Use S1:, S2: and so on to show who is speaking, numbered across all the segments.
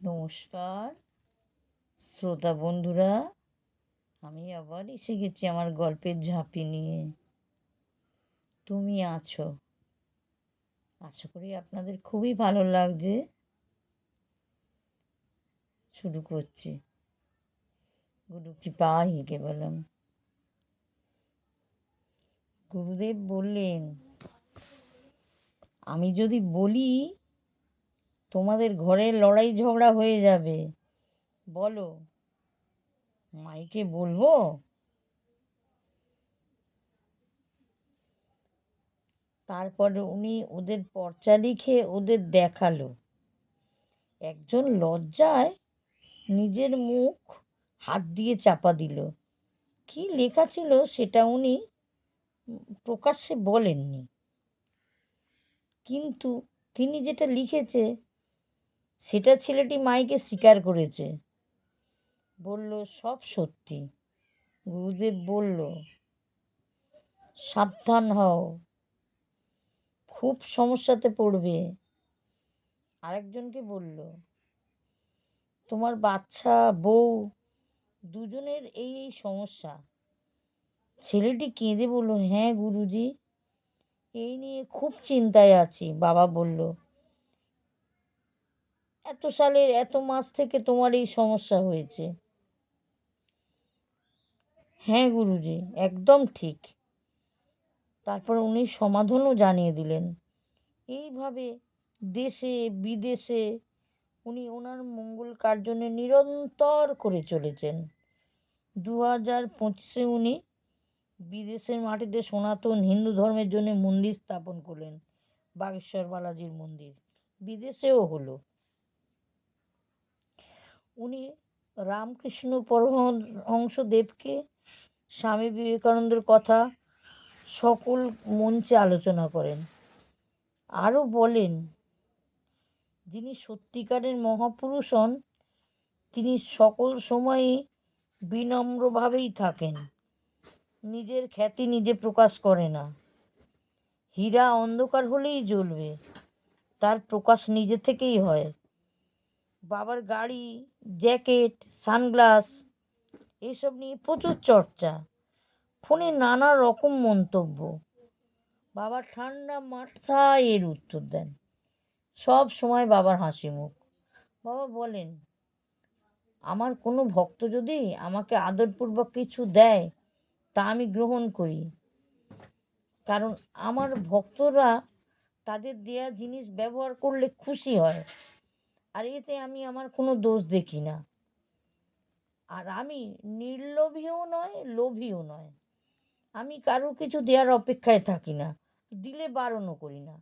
S1: নমস্কার শ্রোতা বন্ধুরা, আমি আবার এসে গেছি আমার গল্পের ঝাঁপি নিয়ে। তুমি আছো, আশা করি আপনাদের খুবই ভালো লাগছে। শুরু করছি। গুরু কৃপা হি কেবলম। গুরুদেব বললেন, আমি যদি বলি তোমাদের ঘরে লড়াই ঝগড়া হয়ে যাবে, বলো মাইকে বলবো? তারপরে উনি ওদের পর্চা লিখে ওদের দেখালো। একজন লজ্জায় নিজের মুখ হাত দিয়ে চাপা দিল। কি লেখা ছিল সেটা উনি প্রকাশ্যে বলেননি, কিন্তু তিনি যেটা লিখেছে সেটা ছেলেটি মাইকে স্বীকার করেছে। বলল, সব সত্যি। গুরুদেব বলল, সাবধান হও, খুব সমস্যাতে পড়বে। আরেকজনকে বলল, তোমার বাচ্চা বউ দুজনের এই এই সমস্যা। ছেলেটি কেঁদে বলল, হ্যাঁ গুরুজি, এই নিয়ে খুব চিন্তায় আছি। বাবা বলল, এত সালের এত মাস থেকে তোমার এই সমস্যা হয়েছে? হ্যাঁ গুরুজি, একদম ঠিক। তারপর উনি সমাধানও জানিয়ে দিলেন। এইভাবে দেশে বিদেশে উনি ওনার মঙ্গল কার্যনে নিরন্তর করে চলেছেন। 2025-এ উনি বিদেশের মাটিতে সনাতন হিন্দু ধর্মের জন্য মন্দির স্থাপন করলেন। বাগেশ্বর বালাজির মন্দির বিদেশেও হলো। উনি রামকৃষ্ণ পরমহংসদেবকে স্বামী বিবেকানন্দের কথা সকল মঞ্চে আলোচনা করেন। আরও বলেন, যিনি সত্যিকারের মহাপুরুষ হন তিনি সকল সময়ই বিনম্রভাবেই থাকেন। নিজের খ্যাতি নিজে প্রকাশ করে না। হীরা অন্ধকার হলেই জ্বলবে, তার প্রকাশ নিজে থেকেই হয়। বাবার গাড়ি, জ্যাকেট, সানগ্লাস এসব নিয়ে প্রচুর চর্চা, ফোনে নানা রকম মন্তব্য। বাবা ঠান্ডা মাথায় এর উত্তর দেন। সব সময় বাবার হাসি মুখ। বাবা বলেন, আমার কোনো ভক্ত যদি আমাকে আদরপূর্বক কিছু দেয় তা আমি গ্রহণ করি, কারণ আমার ভক্তরা তাদের দেয়া জিনিস ব্যবহার করলে খুশি হয়, আর এতে আমি আমার কোনো দোষ দেখি না। আর আমি নির্লোভীও নয়, লোভীও নয়। আমি কারো কিছু দেওয়ার অপেক্ষায় থাকি না, দিলে বারণও করি না।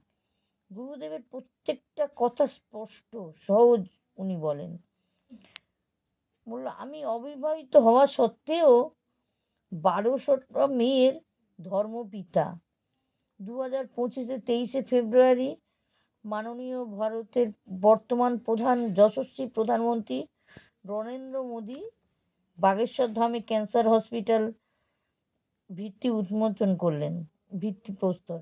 S1: গুরুদেবের প্রত্যেকটা কথা স্পষ্ট, সহজ। উনি বলেন, বলল, আমি অবিবাহিত হওয়া সত্ত্বেও 1200টা মেয়ের ধর্মপিতা। 2025-এ 23শে ফেব্রুয়ারি মাননীয় ভারতের বর্তমান প্রধান যশস্বী প্রধানমন্ত্রী নরেন্দ্র মোদী বাগেশ্বর ধামে ক্যান্সার হসপিটাল ভিত্তি উন্মোচন করলেন, ভিত্তিপ্রস্তর।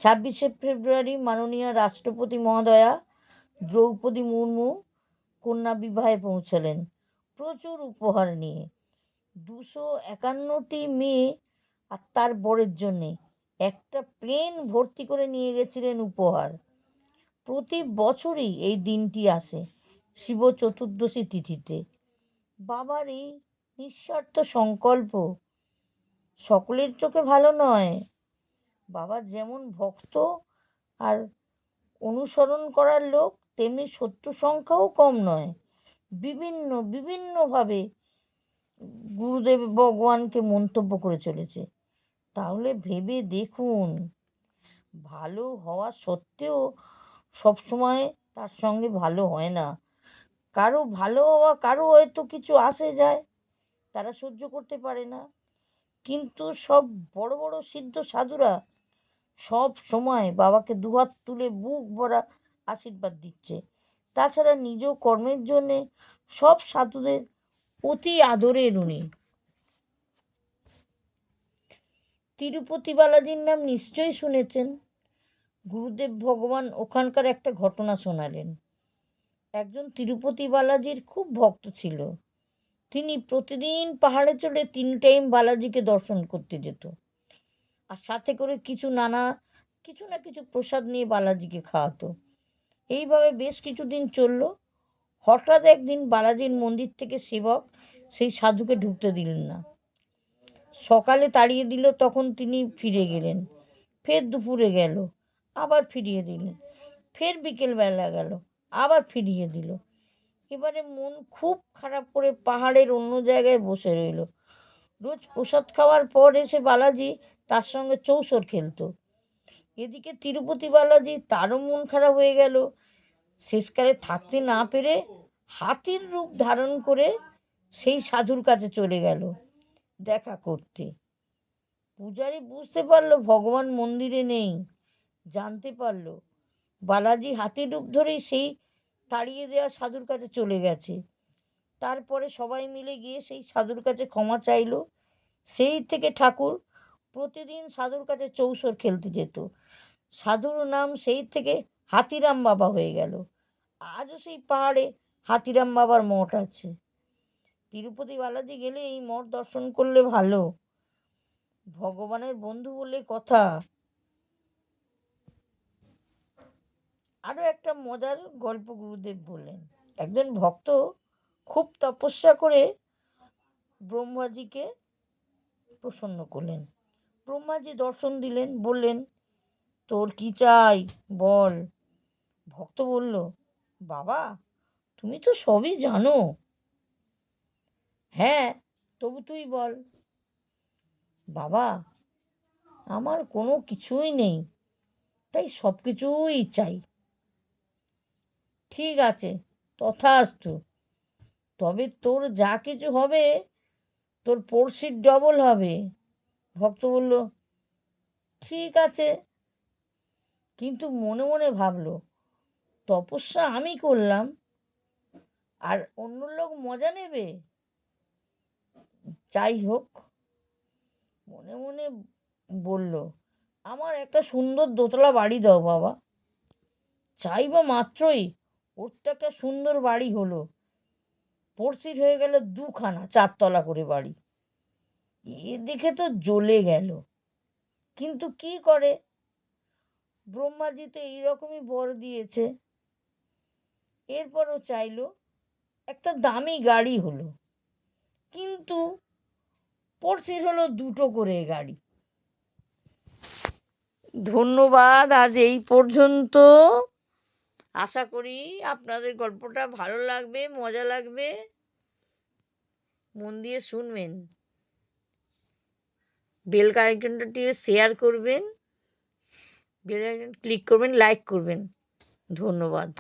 S1: 26শে ফেব্রুয়ারি মাননীয় রাষ্ট্রপতি মহোদয়া দ্রৌপদী মুর্মু কন্যা বিবাহে পৌঁছালেন প্রচুর উপহার নিয়ে। 251টি মেয়ে আর তার বরের জন্যে একটা প্লেন ভর্তি করে নিয়ে গেছিলেন উপহার। প্রতি বছরই এই দিনটি আসে শিব চতুর্দশী তিথিতে। বাবার এই নিঃস্বার্থ সংকল্প সকলের চোখে ভালো নয়। বাবার যেমন ভক্ত আর অনুসরণ করার লোক, তেমনি শত্রু সংখ্যাও কম নয়। বিভিন্নভাবে গুরুদেব ভগবানকে মন্তব্য করে চলেছে। তাহলে ভেবে দেখুন, ভালো হওয়া সত্ত্বেও সবসময় তার সঙ্গে ভালো হয় না। কারো ভালো হওয়া, কারো হয়তো কিছু আসে যায়, তারা সহ্য করতে পারে না। কিন্তু সব বড় বড় সিদ্ধ সাধুরা সব সময় বাবাকে দুহাত তুলে বুক ভরা আশীর্বাদ দিচ্ছে। তাছাড়া নিজ কর্মের জন্যে সব সাধুদের অতি আদরের উনি। তিরুপতি বালাজির নাম নিশ্চয়ই শুনেছেন। গুরুদেব ভগবান ওখানকার একটা ঘটনা শোনালেন। একজন তিরুপতি বালাজির খুব ভক্ত ছিল। তিনি প্রতিদিন পাহাড়ে চড়ে 3 টাইম বালাজিকে দর্শন করতে যেত, আর সাথে করে কিছু না কিছু প্রসাদ নিয়ে বালাজিকে খাওয়াতো। এইভাবে বেশ কিছুদিন চলল। হঠাৎ একদিন বালাজির মন্দির থেকে সেবক সেই সাধুকে ঢুকতে দিলেন না। সকালে তাড়িয়ে দিল, তখন তিনি ফিরে গেলেন। ফের দুপুরে গেল, আবার ফিরিয়ে দিলেন। ফের বিকেলবেলা গেল, আবার ফিরিয়ে দিল। এবারে মন খুব খারাপ করে পাহাড়ের অন্য জায়গায় বসে রইল। রোজ প্রসাদ খাওয়ার পর এসে বালাজি তার সঙ্গে চৌসর খেলতো। এদিকে তিরুপতি বালাজি, তারও মন খারাপ হয়ে গেল। শেষকালে থাকতে না পেরে হাতির রূপ ধারণ করে সেই সাধুর কাছে চলে গেল দেখা করতে। পূজারী বুঝতে পারল ভগবান মন্দিরে নেই। জানতে পারল বালাজি হাতির রূপ ধরেই সেই তাড়িয়ে দেওয়া সাধুর কাছে চলে গেছে। তারপরে সবাই মিলে গিয়ে সেই সাধুর কাছে ক্ষমা চাইল। সেই থেকে ঠাকুর প্রতিদিন সাধুর কাছে চৌসর খেলতে যেত। সাধুর নাম সেই থেকে হাতিরাম বাবা হয়ে গেল। আজও সেই পাহাড়ে হাতিরাম বাবার মঠ আছে। তিরুপতি বালাজি গেলে এই মঠ দর্শন করলে ভালো, ভগবানের বন্ধু বলে কথা। আরও একটা মজার গল্প গুরুদেব বললেন। একজন ভক্ত খুব তপস্যা করে ব্রহ্মাজিকে প্রসন্ন করলেন। ব্রহ্মাজি দর্শন দিলেন, বললেন, তোর কি চাই বল। ভক্ত বলল, বাবা তুমি তো সবই জানো। হ্যাঁ, তবু তুই বল। বাবা আমার কোনো কিছুই নেই, তাই সব কিছুই চাই। ঠিক আছে, তথাস্তু। তবে তোর যা কিছু হবে তোর পড়শির ডবল হবে। ভক্ত বলল, ঠিক আছে, কিন্তু মনে মনে ভাবলো, তপস্যা আমি করলাম আর অন্য লোক মজা নেবে। যাই হোক, মনে মনে বলল, আমার একটা সুন্দর দোতলা বাড়ি দাও বাবা। চাইবা মাত্রই ওর তো একটা সুন্দর বাড়ি হলো। পড়শির হয়ে গেল 2খানা 4তলা করে বাড়ি। এ দেখে তো জ্বলে গেল, কিন্তু কি করে, ব্রহ্মাজি তো এইরকমই বর দিয়েছে। এরপরও চাইলো একটা দামি গাড়ি হলো, কিন্তু পড়শির হলো 2টো করে গাড়ি। ধন্যবাদ, আজ এই পর্যন্ত। আশা করি আপনাদের গল্পটা ভালো লাগবে, মজা লাগবে। মন দিয়ে শুনবেন। বেল আইকনটা টিপে শেয়ার করবেন, বেল আইকন ক্লিক করবেন, লাইক করবেন। ধন্যবাদ।